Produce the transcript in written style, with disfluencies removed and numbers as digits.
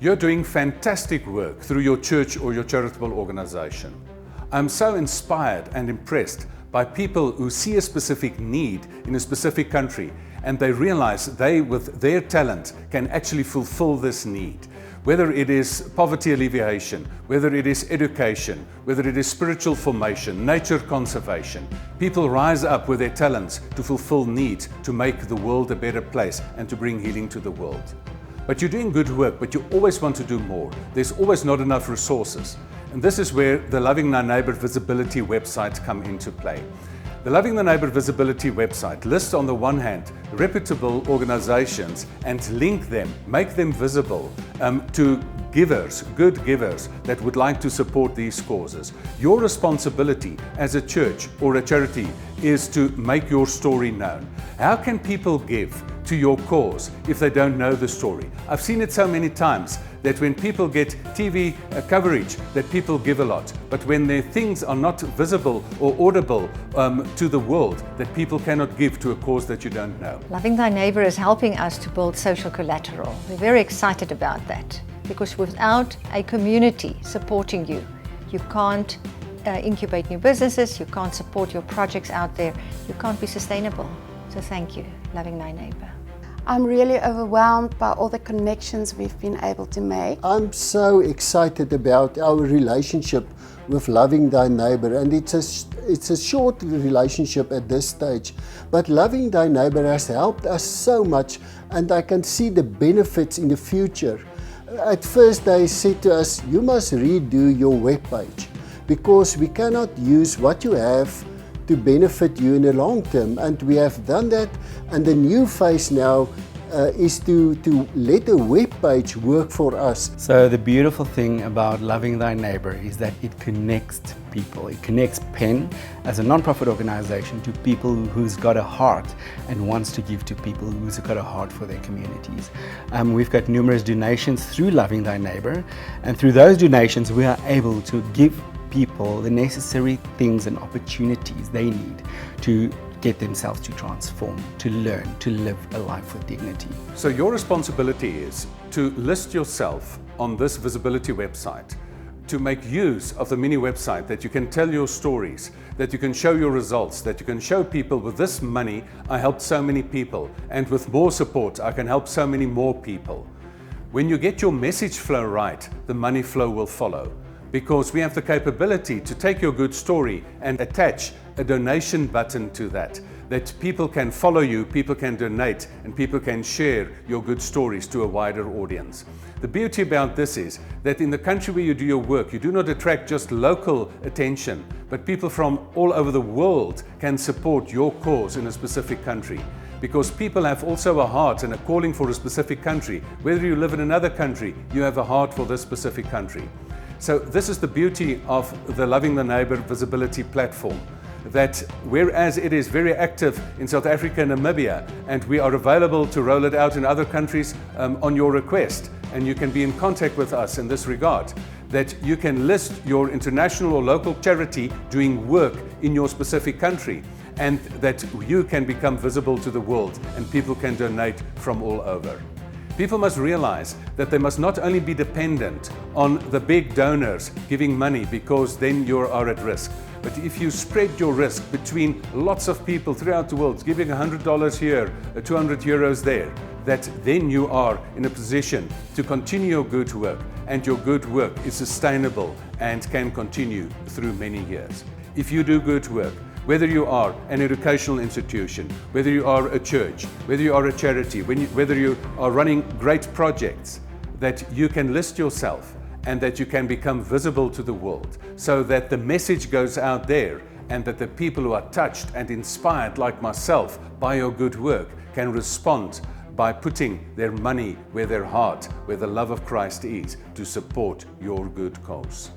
You're doing fantastic work through your church or your charitable organization. I'm so inspired and impressed by people who see a specific need in a specific country and they realize they, with their talent, can actually fulfill this need. Whether it is poverty alleviation, whether it is education, whether it is spiritual formation, nature conservation, people rise up with their talents to fulfill needs, to make the world a better place and to bring healing to the world. But you're doing good work, but you always want to do more. There's always not enough resources. And this is where the Loving Thy Neighbour visibility website come into play. The Loving Thy Neighbour visibility website lists on the one hand reputable organizations and link them, make them visible to givers, good givers that would like to support these causes. Your responsibility as a church or a charity is to make your story known. How can people give to your cause if they don't know the story? I've seen it so many times that when people get TV coverage, that people give a lot. But when their things are not visible or audible to the world, that people cannot give to a cause that you don't know. Loving Thy Neighbour is helping us to build social collateral. We're very excited about that because without a community supporting you, you can't incubate new businesses, you can't support your projects out there, you can't be sustainable. So thank you, Loving Thy Neighbour. I'm really overwhelmed by all the connections we've been able to make. I'm so excited about our relationship with Loving Thy Neighbour, and it's a short relationship at this stage, but Loving Thy Neighbour has helped us so much, and I can see the benefits in the future. At first they said to us, you must redo your webpage because we cannot use what you have to benefit you in the long term, and we have done that, and the new phase now is to let a web page work for us. So the beautiful thing about Loving Thy Neighbour is that it connects people. It connects PEN as a non-profit organization to people who's got a heart and wants to give to people who's got a heart for their communities. We've got numerous donations through Loving Thy Neighbour, and through those donations we are able to give people the necessary things and opportunities they need to get themselves to transform, to learn, to live a life with dignity. So your responsibility is to list yourself on this visibility website, to make use of the mini website that you can tell your stories, that you can show your results, that you can show people with this money I helped so many people, and with more support I can help so many more people. When you get your message flow right, the money flow will follow. Because we have the capability to take your good story and attach a donation button to that people can follow you, people can donate, and people can share your good stories to a wider audience. The beauty about this is that in the country where you do your work, you do not attract just local attention, but people from all over the world can support your cause in a specific country. Because people have also a heart and a calling for a specific country. Whether you live in another country, you have a heart for this specific country. So this is the beauty of the Loving the Neighbour visibility platform, that whereas it is very active in South Africa and Namibia, and we are available to roll it out in other countries on your request, and you can be in contact with us in this regard, that you can list your international or local charity doing work in your specific country, and that you can become visible to the world and people can donate from all over. People must realize that they must not only be dependent on the big donors giving money, because then you are at risk. But if you spread your risk between lots of people throughout the world, giving $100 here, 200 euros there, that then you are in a position to continue your good work, and your good work is sustainable and can continue through many years. If you do good work, whether you are an educational institution, whether you are a church, whether you are a charity, whether you are running great projects, that you can list yourself and that you can become visible to the world, so that the message goes out there and that the people who are touched and inspired like myself by your good work can respond by putting their money where their heart, where the love of Christ is, to support your good cause.